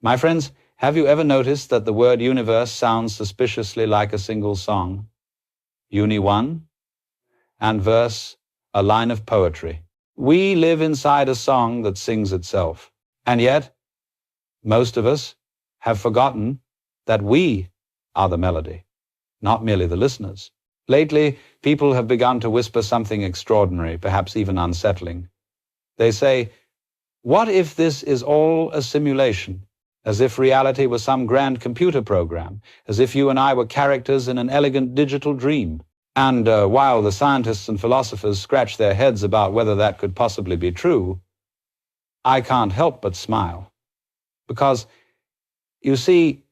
My friends, have you ever noticed that the word universe sounds suspiciously like a single song? Uni one, and verse, a line of poetry. We live inside a song that sings itself. And yet, most of us have forgotten that we are the melody, not merely the listeners. Lately, people have begun to whisper something extraordinary, perhaps even unsettling. They say, what if this is all a simulation? As if reality was some grand computer program, as if you and I were characters in an elegant digital dream. And while the scientists and philosophers scratch their heads about whether that could possibly be true, I can't help but smile. Because, you see,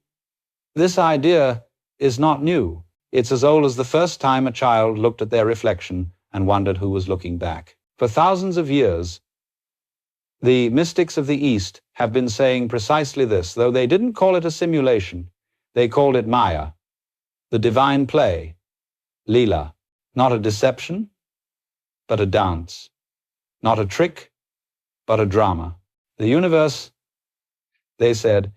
this idea is not new. It's as old as the first time a child looked at their reflection and wondered who was looking back. For thousands of years, the mystics of the East have been saying precisely this, though they didn't call it a simulation. They called it Maya, the divine play, leela, not a deception, but a dance, not a trick, but a drama. The universe, they said,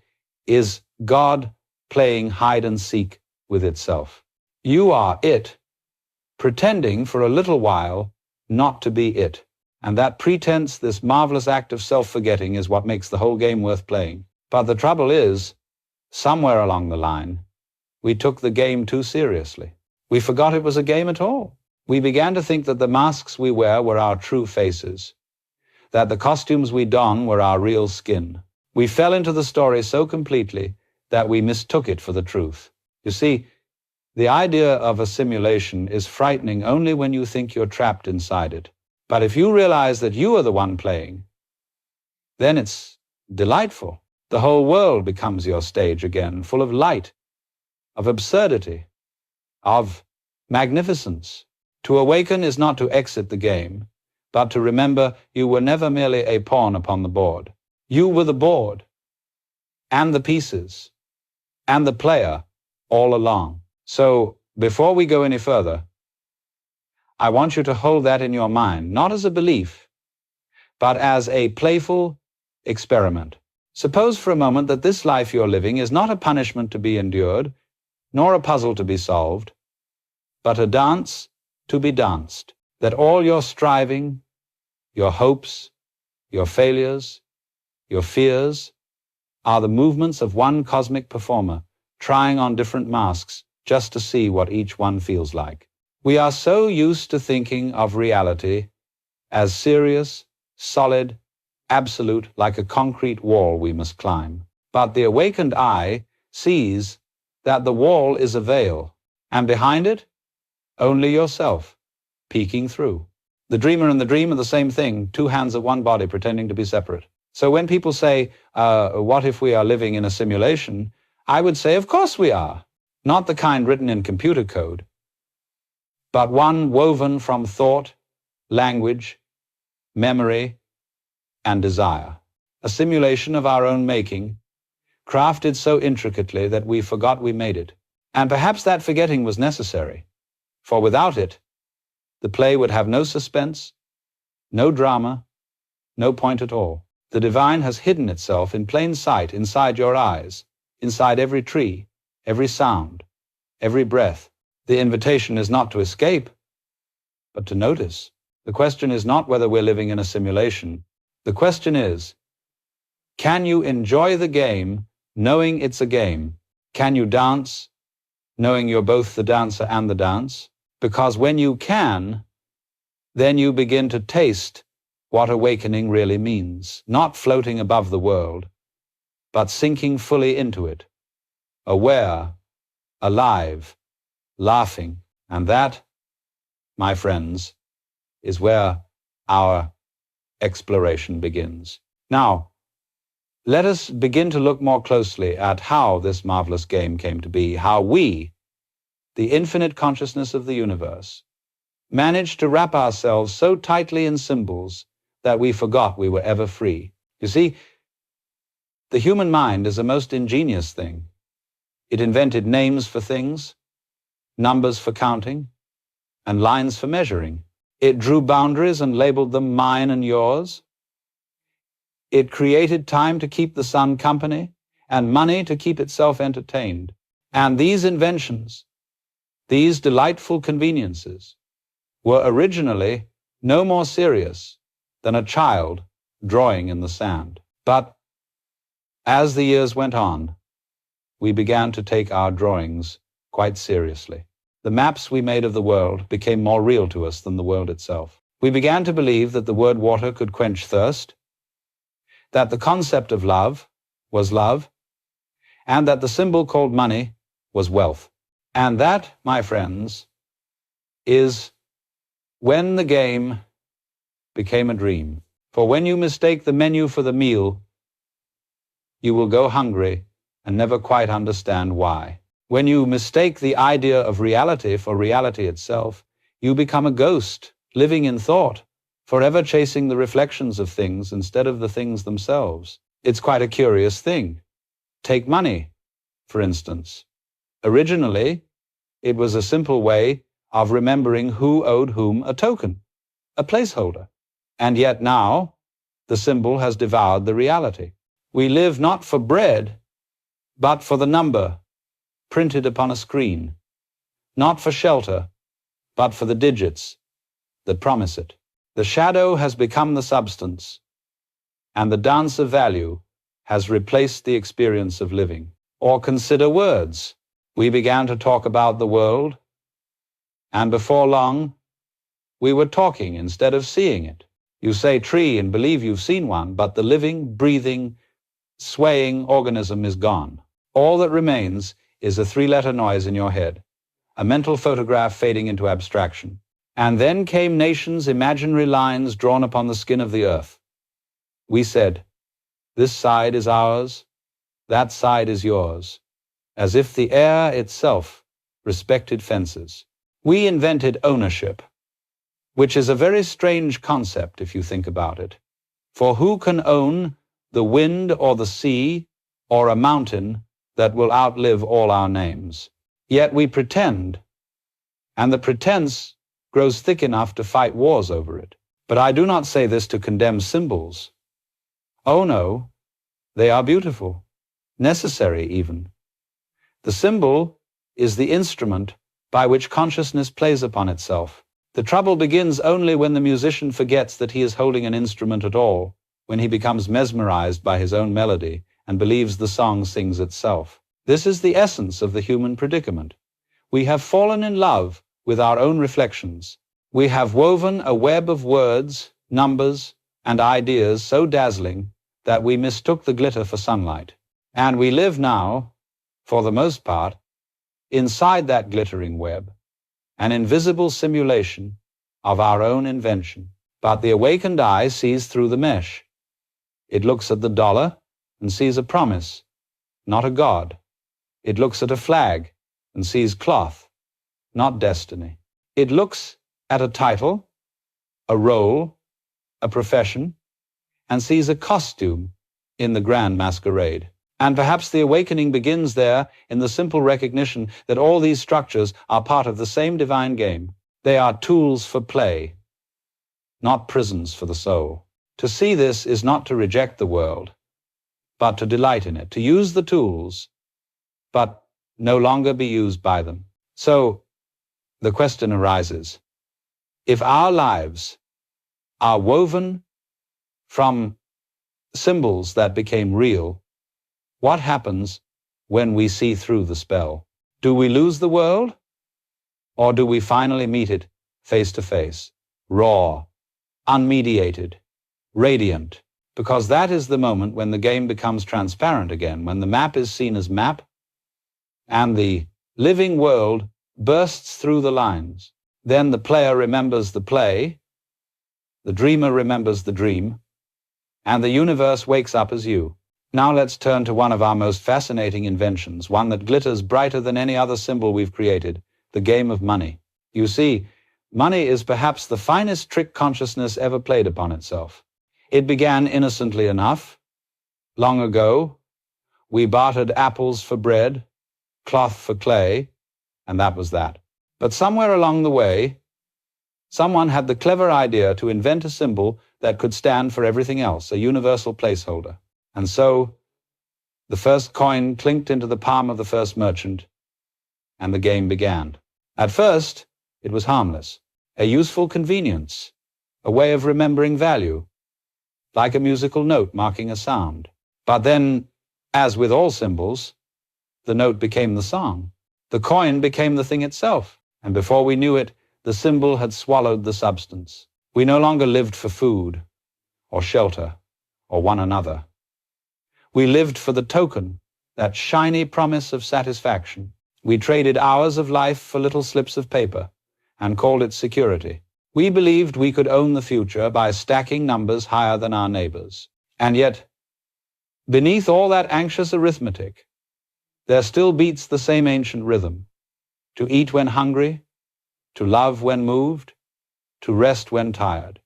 is God playing hide and seek with itself. You are it, pretending for a little while not to be it. And that pretense, this marvelous act of self-forgetting, is what makes the whole game worth playing. But the trouble is, somewhere along the line, we took the game too seriously. We forgot it was a game at all. We began to think that the masks we wear were our true faces, that the costumes we don were our real skin. We fell into the story so completely that we mistook it for the truth. You see, the idea of a simulation is frightening only when you think you're trapped inside it. But if you realize that you are the one playing, then it's delightful. The whole world becomes your stage again, full of light, of absurdity, of magnificence. To awaken is not to exit the game, but to remember you were never merely a pawn upon the board. You were the board, and the pieces, and the player all along. So, before we go any further, I want you to hold that in your mind, not as a belief, but as a playful experiment. Suppose for a moment that this life you're living is not a punishment to be endured, nor a puzzle to be solved, but a dance to be danced. That all your striving, your hopes, your failures, your fears, are the movements of one cosmic performer, trying on different masks just to see what each one feels like. We are so used to thinking of reality as serious, solid, absolute, like a concrete wall we must climb. But the awakened eye sees that the wall is a veil, and behind it, only yourself, peeking through. The dreamer and the dream are the same thing, two hands of one body pretending to be separate. So when people say, what if we are living in a simulation? I would say, of course we are. Not the kind written in computer code, but one woven from thought, language, memory, and desire. A simulation of our own making, crafted so intricately that we forgot we made it. And perhaps that forgetting was necessary, for without it, the play would have no suspense, no drama, no point at all. The divine has hidden itself in plain sight inside your eyes, inside every tree, every sound, every breath. The invitation is not to escape, but to notice. The question is not whether we're living in a simulation. The question is, can you enjoy the game knowing it's a game? Can you dance knowing you're both the dancer and the dance? Because when you can, then you begin to taste what awakening really means, not floating above the world, but sinking fully into it, aware, alive, laughing. And that, my friends, is where our exploration begins. Now, let us begin to look more closely at how this marvelous game came to be, how we, the infinite consciousness of the universe, managed to wrap ourselves so tightly in symbols that we forgot we were ever free. You see, the human mind is a most ingenious thing. It invented names for things, numbers for counting, and lines for measuring. It drew boundaries and labeled them mine and yours. It created time to keep the sun company and money to keep itself entertained. And these inventions, these delightful conveniences, were originally no more serious than a child drawing in the sand. But as the years went on, we began to take our drawings quite seriously. The maps we made of the world became more real to us than the world itself. We began to believe that the word water could quench thirst, that the concept of love was love, and that the symbol called money was wealth. And that, my friends, is when the game became a dream. For when you mistake the menu for the meal, you will go hungry and never quite understand why. When you mistake the idea of reality for reality itself, you become a ghost, living in thought, forever chasing the reflections of things instead of the things themselves. It's quite a curious thing. Take money, for instance. Originally, it was a simple way of remembering who owed whom a token, a placeholder. And yet now, the symbol has devoured the reality. We live not for bread, but for the number printed upon a screen, not for shelter, but for the digits that promise it. The shadow has become the substance, and the dance of value has replaced the experience of living. Or consider words. We began to talk about the world, and before long, we were talking instead of seeing it. You say tree and believe you've seen one, but the living, breathing, swaying organism is gone. All that remains is a three-letter noise in your head, a mental photograph fading into abstraction. And then came nations' imaginary lines drawn upon the skin of the earth. We said, this side is ours, that side is yours, as if the air itself respected fences. We invented ownership, which is a very strange concept if you think about it. For who can own the wind or the sea or a mountain that will outlive all our names? Yet we pretend, and the pretense grows thick enough to fight wars over it. But I do not say this to condemn symbols. Oh no, they are beautiful, necessary even. The symbol is the instrument by which consciousness plays upon itself. The trouble begins only when the musician forgets that he is holding an instrument at all, when he becomes mesmerized by his own melody and believes the song sings itself. This is the essence of the human predicament. We have fallen in love with our own reflections. We have woven a web of words, numbers, and ideas so dazzling that we mistook the glitter for sunlight. And we live now, for the most part, inside that glittering web, an invisible simulation of our own invention. But the awakened eye sees through the mesh. It looks at the dollar and sees a promise, not a god. It looks at a flag and sees cloth, not destiny. It looks at a title, a role, a profession, and sees a costume in the grand masquerade. And perhaps the awakening begins there in the simple recognition that all these structures are part of the same divine game. They are tools for play, not prisons for the soul. To see this is not to reject the world, but to delight in it, to use the tools, but no longer be used by them. So the question arises, if our lives are woven from symbols that became real, what happens when we see through the spell? Do we lose the world? Or do we finally meet it face to face, raw, unmediated, radiant? Because that is the moment when the game becomes transparent again, when the map is seen as map, and the living world bursts through the lines. Then the player remembers the play, the dreamer remembers the dream, and the universe wakes up as you. Now let's turn to one of our most fascinating inventions, one that glitters brighter than any other symbol we've created, the game of money. You see, money is perhaps the finest trick consciousness ever played upon itself. It began innocently enough. Long ago, we bartered apples for bread, cloth for clay, and that was that. But somewhere along the way, someone had the clever idea to invent a symbol that could stand for everything else, a universal placeholder. And so, The first coin clinked into the palm of the first merchant, and the game began. At first, it was harmless, a useful convenience, a way of remembering value, like a musical note marking a sound. But then, as with all symbols, the note became the song. The coin became the thing itself, and before we knew it, the symbol had swallowed the substance. We no longer lived for food, or shelter, or one another. We lived for the token, that shiny promise of satisfaction. We traded hours of life for little slips of paper, and called it security. We believed we could own the future by stacking numbers higher than our neighbors. And yet, beneath all that anxious arithmetic, there still beats the same ancient rhythm: to eat when hungry, to love when moved, to rest when tired.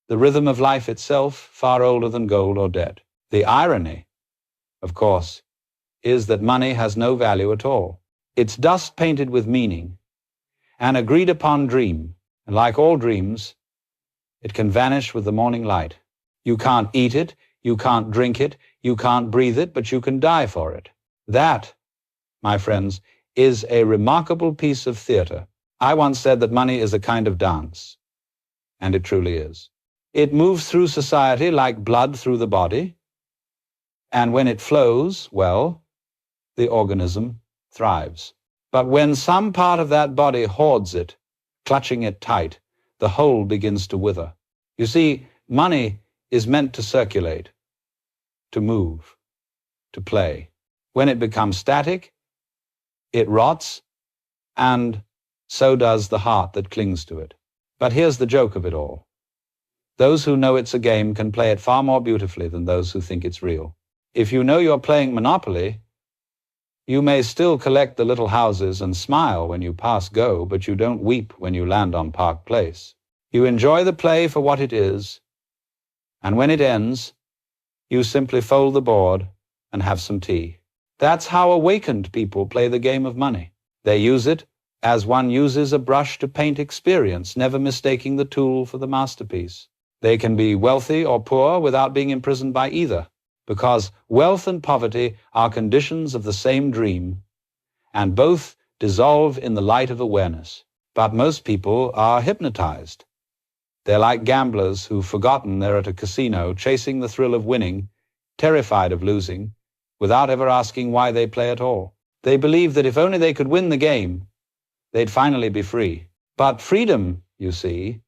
The rhythm of life itself, far older than gold or debt. The irony, of course, is that money has no value at all. It's dust painted with meaning, an agreed upon dream, and like all dreams, it can vanish with the morning light. You can't eat it, you can't drink it, you can't breathe it, but you can die for it. That, my friends, is a remarkable piece of theater. I once said that money is a kind of dance, and it truly is. It moves through society like blood through the body, and when it flows, well, the organism thrives. But when some part of that body hoards it, clutching it tight, the whole begins to wither. You see, money is meant to circulate, to move, to play. When it becomes static, it rots, and so does the heart that clings to it. But here's the joke of it all. Those who know it's a game can play it far more beautifully than those who think it's real. If you know you're playing Monopoly, you may still collect the little houses and smile when you pass go, but you don't weep when you land on Park Place. You enjoy the play for what it is, and when it ends, you simply fold the board and have some tea. That's how awakened people play the game of money. They use it as one uses a brush to paint experience, never mistaking the tool for the masterpiece. They can be wealthy or poor without being imprisoned by either, because wealth and poverty are conditions of the same dream, and both dissolve in the light of awareness. But most people are hypnotized. They're like gamblers who've forgotten they're at a casino, chasing the thrill of winning, terrified of losing, without ever asking why they play at all. They believe that if only they could win the game, they'd finally be free. But freedom, you see,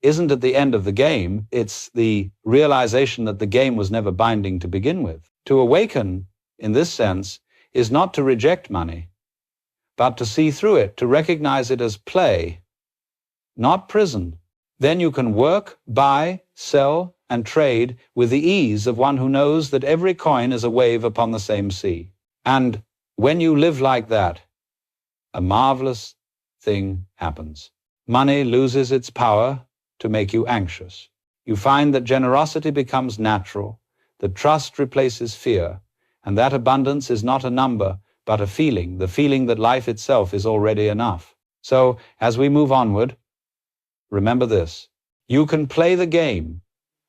isn't at the end of the game. It's the realization that the game was never binding to begin with. To awaken, in this sense, is not to reject money, but to see through it, to recognize it as play, not prison. Then you can work, buy, sell, and trade with the ease of one who knows that every coin is a wave upon the same sea. And when you live like that, a marvelous thing happens. Money loses its power to make you anxious. You find that generosity becomes natural, that trust replaces fear, and that abundance is not a number, but a feeling, the feeling that life itself is already enough. So, as we move onward, remember this: you can play the game,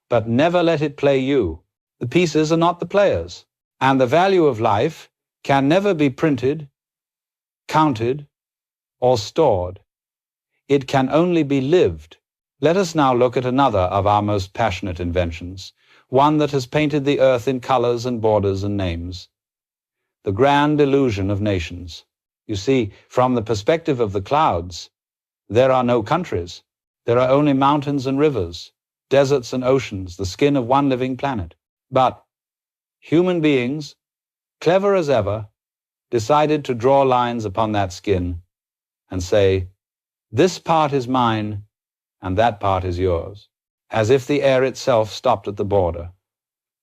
but never let it play you. The pieces are not the players, and the value of life can never be printed, counted, or stored. It can only be lived. Let us now look at another of our most passionate inventions, one that has painted the earth in colors and borders and names: the grand illusion of nations. You see, from the perspective of the clouds, there are no countries. There are only mountains and rivers, deserts and oceans, the skin of one living planet. But human beings, clever as ever, decided to draw lines upon that skin and say, this part is mine and that part is yours, as if the air itself stopped at the border,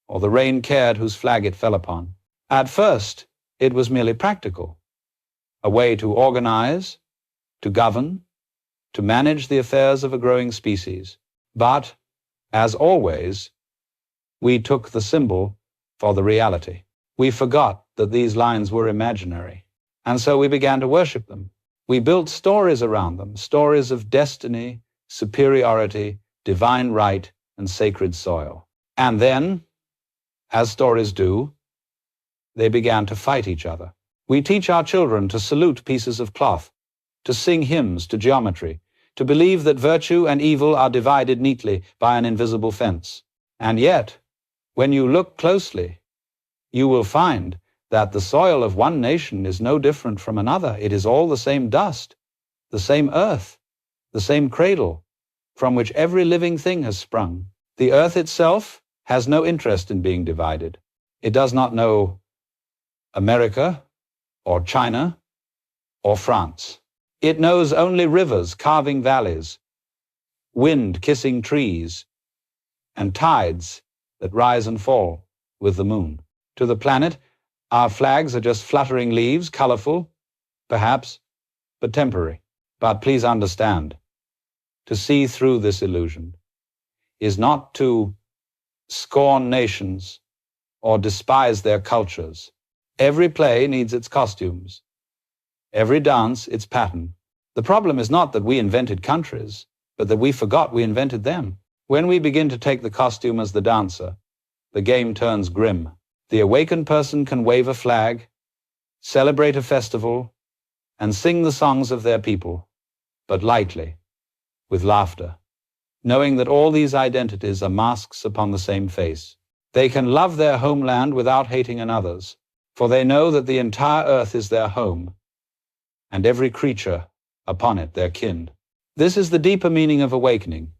or the rain cared whose flag it fell upon. At first, it was merely practical, a way to organize, to govern, to manage the affairs of a growing species. But, as always, we took the symbol for the reality. We forgot that these lines were imaginary, and so we began to worship them. We built stories around them, stories of destiny, superiority, divine right, and sacred soil. And then, as stories do, they began to fight each other. We teach our children to salute pieces of cloth, to sing hymns to geometry, to believe that virtue and evil are divided neatly by an invisible fence. And yet, when you look closely, you will find that the soil of one nation is no different from another. It is all the same dust, the same earth, the same cradle, from which every living thing has sprung. The earth itself has no interest in being divided. It does not know America, or China, or France. It knows only rivers carving valleys, wind kissing trees, and tides that rise and fall with the moon. To the planet, our flags are just fluttering leaves, colorful, perhaps, but temporary. But please understand, to see through this illusion is not to scorn nations or despise their cultures. Every play needs its costumes, every dance its pattern. The problem is not that we invented countries, but that we forgot we invented them. When we begin to take the costume as the dancer, the game turns grim. The awakened person can wave a flag, celebrate a festival, and sing the songs of their people, but lightly, with laughter, knowing that all these identities are masks upon the same face. They can love their homeland without hating another's, for they know that the entire earth is their home, and every creature upon it their kin. This is the deeper meaning of awakening,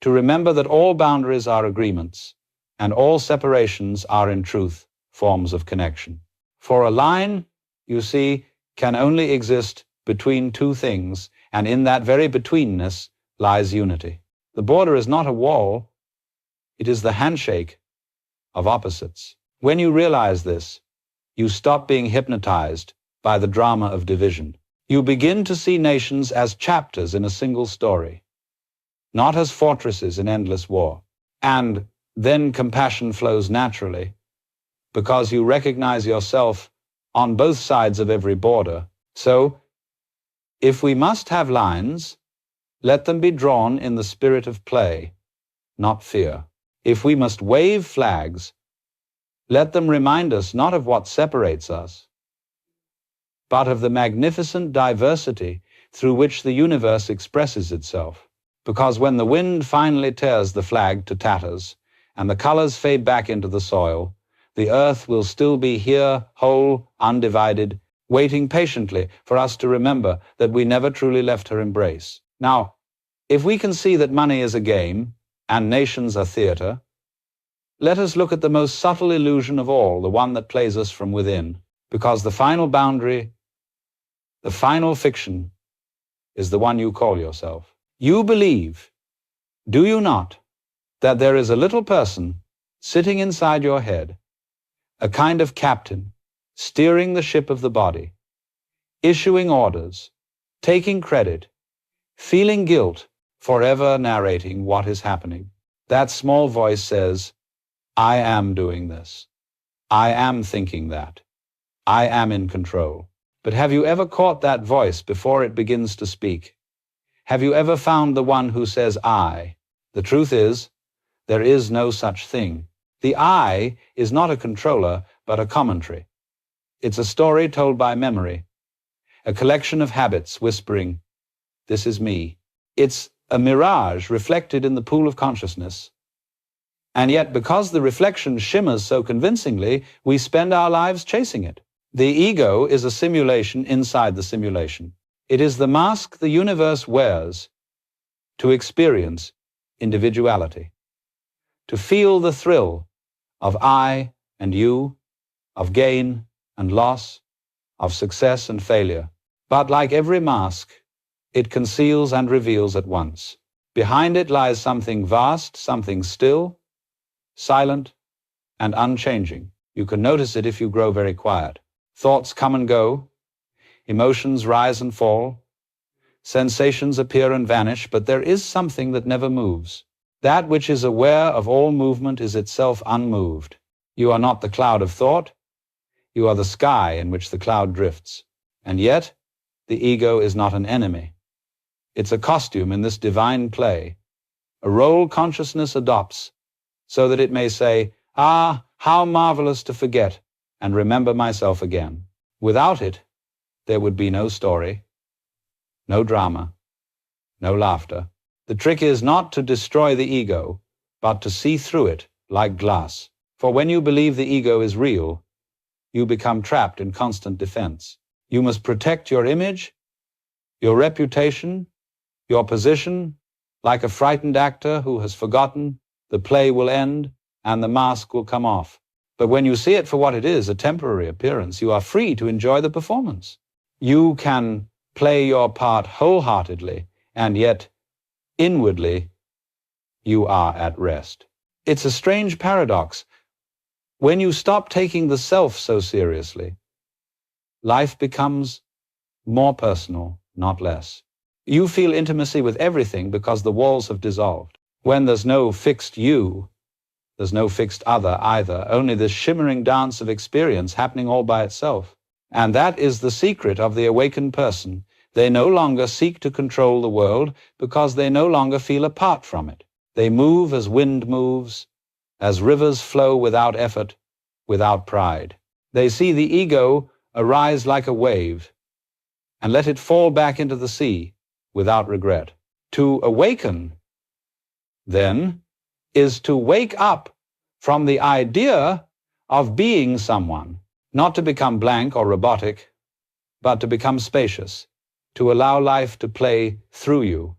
to remember that all boundaries are agreements, and all separations are in truth forms of connection. For a line, you see, can only exist between two things, and in that very betweenness lies unity. The border is not a wall, it is the handshake of opposites. When you realize this, you stop being hypnotized by the drama of division. You begin to see nations as chapters in a single story, not as fortresses in endless war. And then compassion flows naturally, because you recognize yourself on both sides of every border. So, if we must have lines, let them be drawn in the spirit of play, not fear. If we must wave flags, let them remind us not of what separates us, but of the magnificent diversity through which the universe expresses itself. Because when the wind finally tears the flag to tatters, and the colors fade back into the soil, the earth will still be here, whole, undivided, waiting patiently for us to remember that we never truly left her embrace. Now, if we can see that money is a game, and nations are theater, let us look at the most subtle illusion of all, the one that plays us from within, because the final boundary, the final fiction, is the one you call yourself. You believe, do you not, that there is a little person sitting inside your head, a kind of captain, steering the ship of the body, issuing orders, taking credit, feeling guilt, forever narrating what is happening. That small voice says, I am doing this. I am thinking that. I am in control. But have you ever caught that voice before it begins to speak? Have you ever found the one who says I? The truth is, there is no such thing. The I is not a controller, but a commentary. It's a story told by memory, a collection of habits whispering, this is me. It's a mirage reflected in the pool of consciousness. And yet, because the reflection shimmers so convincingly, we spend our lives chasing it. The ego is a simulation inside the simulation. It is the mask the universe wears to experience individuality, to feel the thrill of I and you, of gain and loss, of success and failure. But like every mask, it conceals and reveals at once. Behind it lies something vast, something still, silent, and unchanging. You can notice it if you grow very quiet. Thoughts come and go, emotions rise and fall, sensations appear and vanish, but there is something that never moves. That which is aware of all movement is itself unmoved. You are not the cloud of thought, you are the sky in which the cloud drifts. And yet, the ego is not an enemy. It's a costume in this divine play, a role consciousness adopts so that it may say, ah, how marvelous to forget and remember myself again. Without it, there would be no story, no drama, no laughter. The trick is not to destroy the ego, but to see through it like glass. For when you believe the ego is real, you become trapped in constant defense. You must protect your image, your reputation, your position, like a frightened actor who has forgotten the play will end and the mask will come off. But when you see it for what it is, a temporary appearance, you are free to enjoy the performance. You can play your part wholeheartedly, and yet inwardly you are at rest. It's a strange paradox. When you stop taking the self so seriously, life becomes more personal, not less. You feel intimacy with everything because the walls have dissolved. When there's no fixed you, there's no fixed other either, only this shimmering dance of experience happening all by itself. And that is the secret of the awakened person. They no longer seek to control the world because they no longer feel apart from it. They move as wind moves, as rivers flow without effort, without pride. They see the ego arise like a wave and let it fall back into the sea without regret. To awaken, then, is to wake up from the idea of being someone, not to become blank or robotic, but to become spacious, to allow life to play through you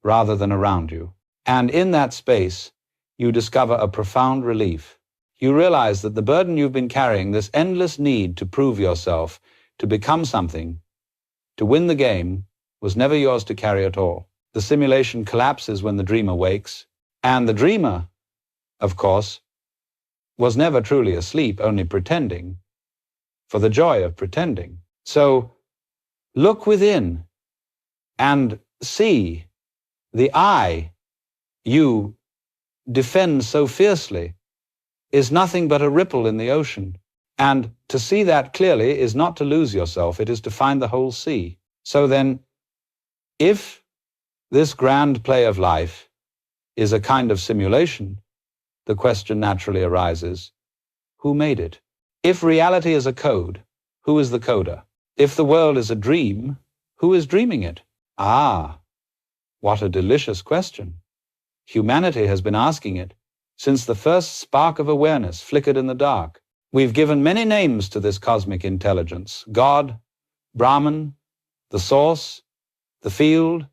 rather than around you. And in that space, you discover a profound relief. You realize that the burden you've been carrying, this endless need to prove yourself, to become something, to win the game, was never yours to carry at all. The simulation collapses when the dreamer wakes, and the dreamer, of course, was never truly asleep, only pretending, for the joy of pretending. So, look within and see the I you defend so fiercely is nothing but a ripple in the ocean. And to see that clearly is not to lose yourself, it is to find the whole sea. So then, if this grand play of life is a kind of simulation, the question naturally arises, who made it? If reality is a code, who is the coder? If the world is a dream, who is dreaming it? Ah, what a delicious question. Humanity has been asking it since the first spark of awareness flickered in the dark. We've given many names to this cosmic intelligence: God, Brahman, the Source, the Field,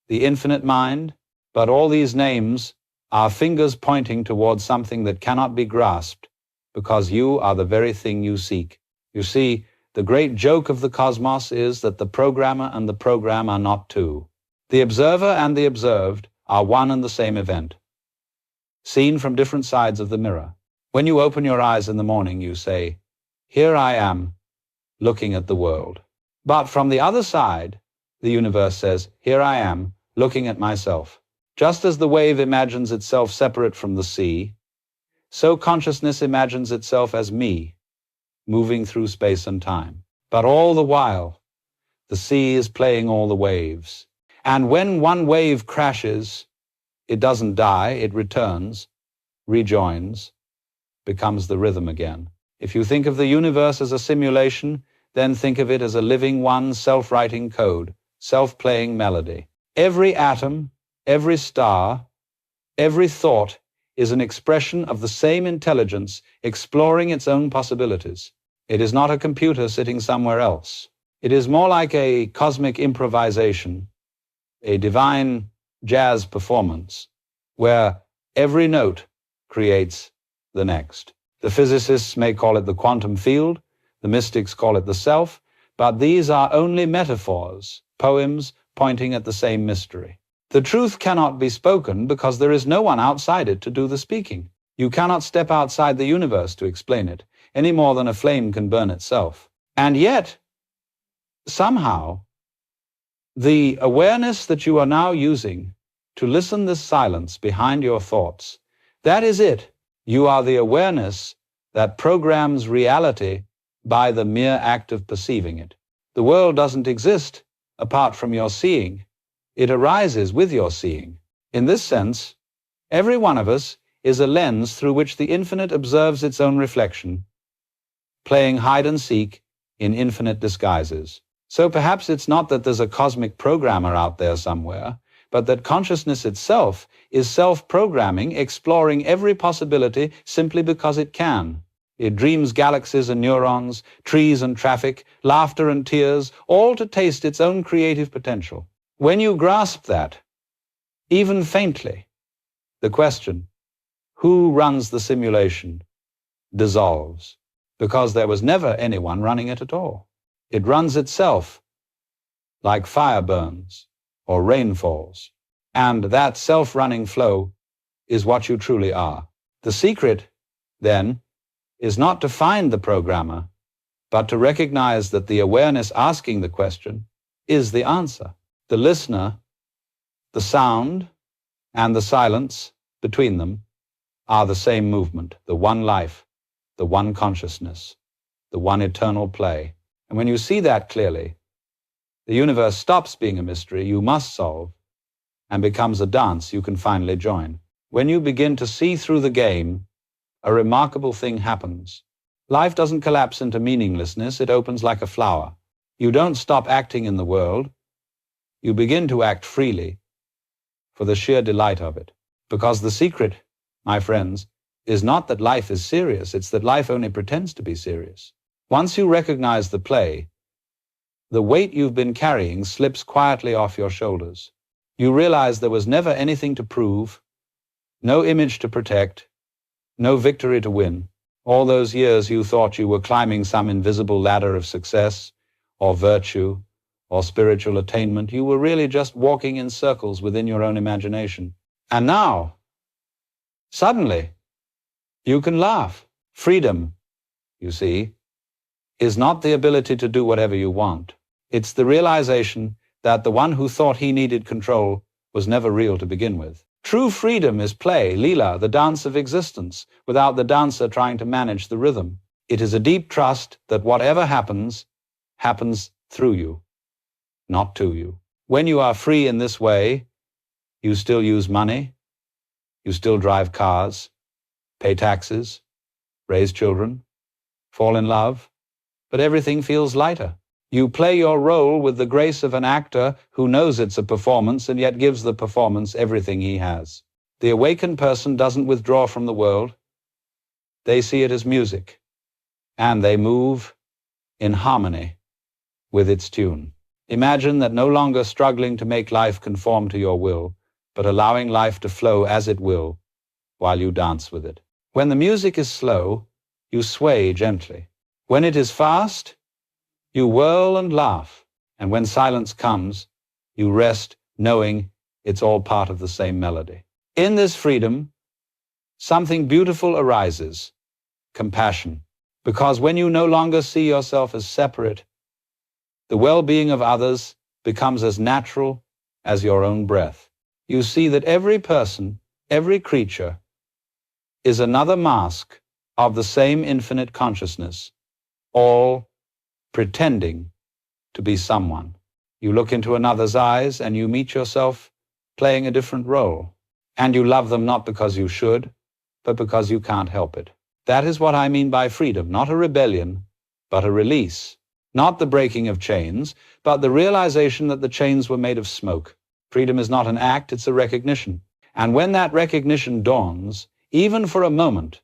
the Infinite Mind. But all these names are fingers pointing towards something that cannot be grasped, because you are the very thing you seek. You see, the great joke of the cosmos is that the programmer and the program are not two. The observer and the observed are one and the same event, seen from different sides of the mirror. When you open your eyes in the morning, you say, "Here I am, looking at the world." But from the other side, the universe says, "Here I am, looking at myself." Just as the wave imagines itself separate from the sea, so consciousness imagines itself as me, moving through space and time. But all the while, the sea is playing all the waves. And when one wave crashes, it doesn't die, it returns, rejoins, becomes the rhythm again. If you think of the universe as a simulation, then think of it as a living one, self-writing code, self-playing melody. Every atom, every star, every thought is an expression of the same intelligence exploring its own possibilities. It is not a computer sitting somewhere else. It is more like a cosmic improvisation, a divine jazz performance, where every note creates the next. The physicists may call it the quantum field, the mystics call it the self, but these are only metaphors, poems pointing at the same mystery. The truth cannot be spoken because there is no one outside it to do the speaking. You cannot step outside the universe to explain it, any more than a flame can burn itself. And yet, somehow, the awareness that you are now using to listen this silence behind your thoughts, that is it. You are the awareness that programs reality by the mere act of perceiving it. The world doesn't exist apart from your seeing. It arises with your seeing. In this sense, every one of us is a lens through which the infinite observes its own reflection, playing hide and seek in infinite disguises. So perhaps it's not that there's a cosmic programmer out there somewhere, but that consciousness itself is self-programming, exploring every possibility simply because it can. It dreams galaxies and neurons, trees and traffic, laughter and tears, all to taste its own creative potential. When you grasp that, even faintly, the question, who runs the simulation, dissolves, because there was never anyone running it at all. It runs itself, like fire burns or rain falls. And that self-running flow is what you truly are. The secret, then, is not to find the programmer, but to recognize that the awareness asking the question is the answer. The listener, the sound, and the silence between them are the same movement, the one life, the one consciousness, the one eternal play. And when you see that clearly, the universe stops being a mystery you must solve and becomes a dance you can finally join. When you begin to see through the game, a remarkable thing happens. Life doesn't collapse into meaninglessness, it opens like a flower. You don't stop acting in the world, you begin to act freely for the sheer delight of it. Because the secret, my friends, is not that life is serious, it's that life only pretends to be serious. Once you recognize the play, the weight you've been carrying slips quietly off your shoulders. You realize there was never anything to prove, no image to protect, no victory to win. All those years you thought you were climbing some invisible ladder of success, or virtue, or spiritual attainment. You were really just walking in circles within your own imagination. And now, suddenly, you can laugh. Freedom, you see, is not the ability to do whatever you want. It's the realization that the one who thought he needed control was never real to begin with. True freedom is play, leela, the dance of existence, without the dancer trying to manage the rhythm. It is a deep trust that whatever happens, happens through you, not to you. When you are free in this way, you still use money, you still drive cars, pay taxes, raise children, fall in love, but everything feels lighter. You play your role with the grace of an actor who knows it's a performance and yet gives the performance everything he has. The awakened person doesn't withdraw from the world. They see it as music, and they move in harmony with its tune. Imagine that no longer struggling to make life conform to your will, but allowing life to flow as it will while you dance with it. When the music is slow, you sway gently. When it is fast, you whirl and laugh, and when silence comes, you rest knowing it's all part of the same melody. In this freedom, something beautiful arises, compassion, because when you no longer see yourself as separate, the well-being of others becomes as natural as your own breath. You see that every person, every creature, is another mask of the same infinite consciousness, all pretending to be someone. You look into another's eyes and you meet yourself playing a different role. And you love them not because you should, but because you can't help it. That is what I mean by freedom, not a rebellion, but a release. Not the breaking of chains, but the realization that the chains were made of smoke. Freedom is not an act, it's a recognition. And when that recognition dawns, even for a moment,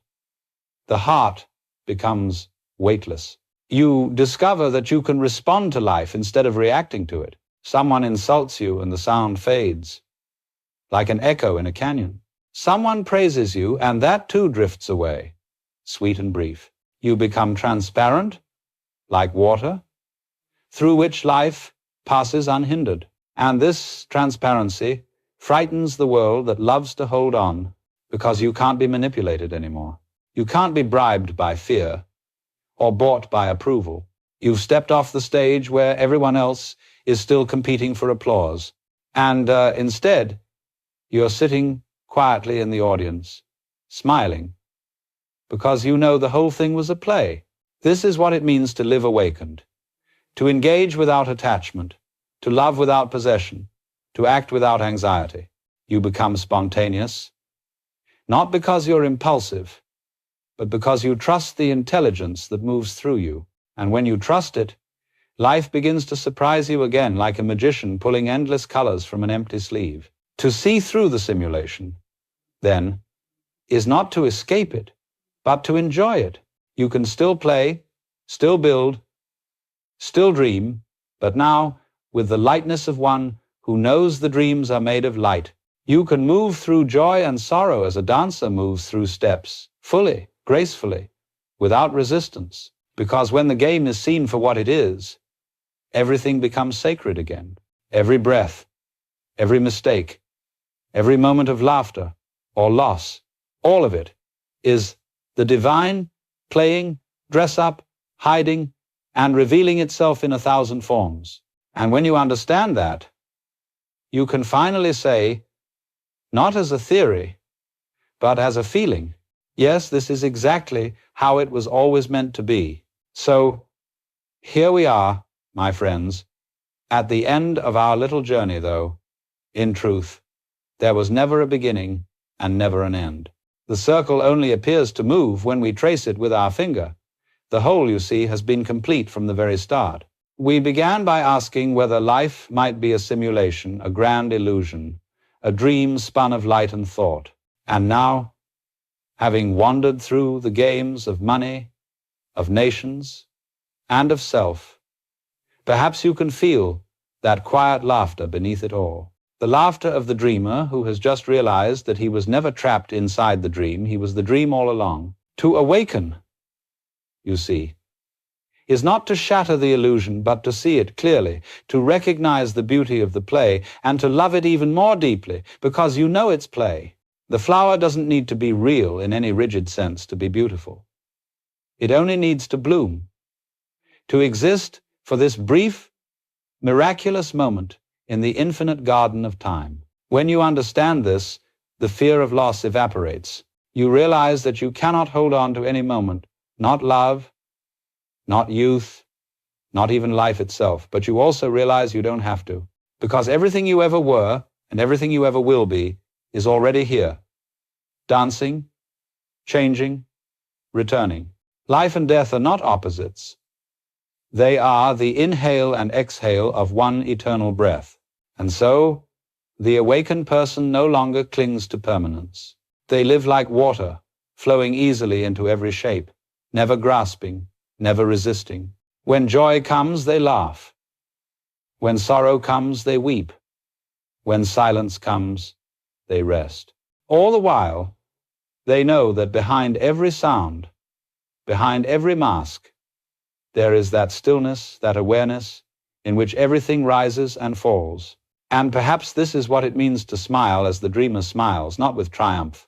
the heart becomes weightless. You discover that you can respond to life instead of reacting to it. Someone insults you and the sound fades, like an echo in a canyon. Someone praises you and that too drifts away, sweet and brief. You become transparent, like water, through which life passes unhindered. And this transparency frightens the world that loves to hold on because you can't be manipulated anymore. You can't be bribed by fear or bought by approval. You've stepped off the stage where everyone else is still competing for applause. And instead, you're sitting quietly in the audience, smiling, because you know the whole thing was a play. This is what it means to live awakened, to engage without attachment, to love without possession, to act without anxiety. You become spontaneous, not because you're impulsive, but because you trust the intelligence that moves through you. And when you trust it, life begins to surprise you again like a magician pulling endless colors from an empty sleeve. To see through the simulation, then, is not to escape it, but to enjoy it. You can still play, still build, still dream, but now with the lightness of one who knows the dreams are made of light. You can move through joy and sorrow as a dancer moves through steps, fully, gracefully, without resistance, because when the game is seen for what it is, everything becomes sacred again. Every breath, every mistake, every moment of laughter or loss, all of it is the divine playing, dress up, hiding, and revealing itself in 1,000 forms. And when you understand that, you can finally say, not as a theory, but as a feeling, yes, this is exactly how it was always meant to be. So here we are, my friends, at the end of our little journey, though, in truth, there was never a beginning and never an end. The circle only appears to move when we trace it with our finger. The whole, you see, has been complete from the very start. We began by asking whether life might be a simulation, a grand illusion, a dream spun of light and thought. And now, having wandered through the games of money, of nations, and of self, perhaps you can feel that quiet laughter beneath it all. The laughter of the dreamer who has just realized that he was never trapped inside the dream, he was the dream all along. To awaken, you see, is not to shatter the illusion, but to see it clearly, to recognize the beauty of the play, and to love it even more deeply, because you know it's play. The flower doesn't need to be real in any rigid sense to be beautiful. It only needs to bloom, to exist for this brief, miraculous moment in the infinite garden of time. When you understand this, the fear of loss evaporates. You realize that you cannot hold on to any moment, not love, not youth, not even life itself, but you also realize you don't have to, because everything you ever were and everything you ever will be is already here, dancing, changing, returning. Life and death are not opposites. They are the inhale and exhale of one eternal breath. And so, the awakened person no longer clings to permanence. They live like water, flowing easily into every shape, never grasping, never resisting. When joy comes, they laugh. When sorrow comes, they weep. When silence comes, they rest. All the while, they know that behind every sound, behind every mask, there is that stillness, that awareness, in which everything rises and falls. And perhaps this is what it means to smile as the dreamer smiles, not with triumph,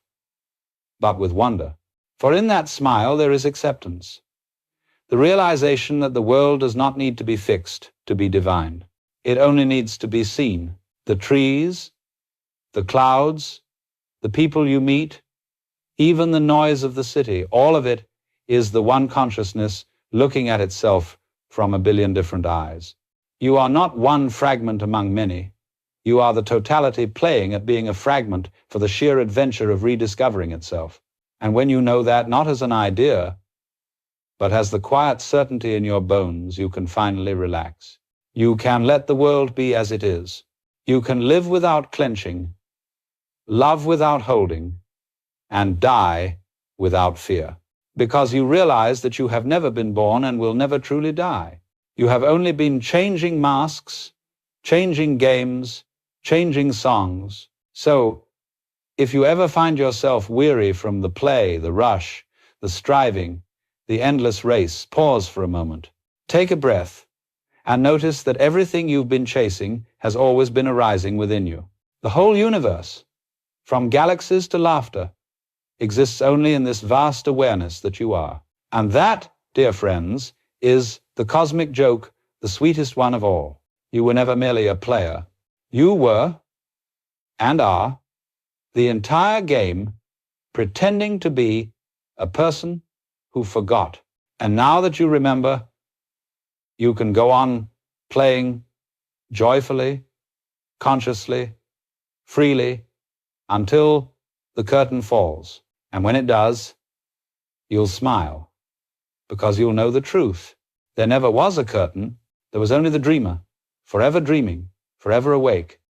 but with wonder. For in that smile there is acceptance. The realization that the world does not need to be fixed to be divine. It only needs to be seen. The trees, the clouds, the people you meet, even the noise of the city, all of it is the one consciousness looking at itself from a billion different eyes. You are not one fragment among many. You are the totality playing at being a fragment for the sheer adventure of rediscovering itself. And when you know that not as an idea, but as the quiet certainty in your bones, you can finally relax. You can let the world be as it is. You can live without clenching, love without holding, and die without fear. Because you realize that you have never been born and will never truly die. You have only been changing masks, changing games, changing songs. So, if you ever find yourself weary from the play, the rush, the striving, the endless race, pause for a moment. Take a breath and notice that everything you've been chasing has always been arising within you. The whole universe, from galaxies to laughter, exists only in this vast awareness that you are. And that, dear friends, is the cosmic joke, the sweetest one of all. You were never merely a player. You were, and are, the entire game pretending to be a person who forgot. And now that you remember, you can go on playing joyfully, consciously, freely, until the curtain falls. And when it does, you'll smile, because you'll know the truth. There never was a curtain, there was only the dreamer, forever dreaming, forever awake,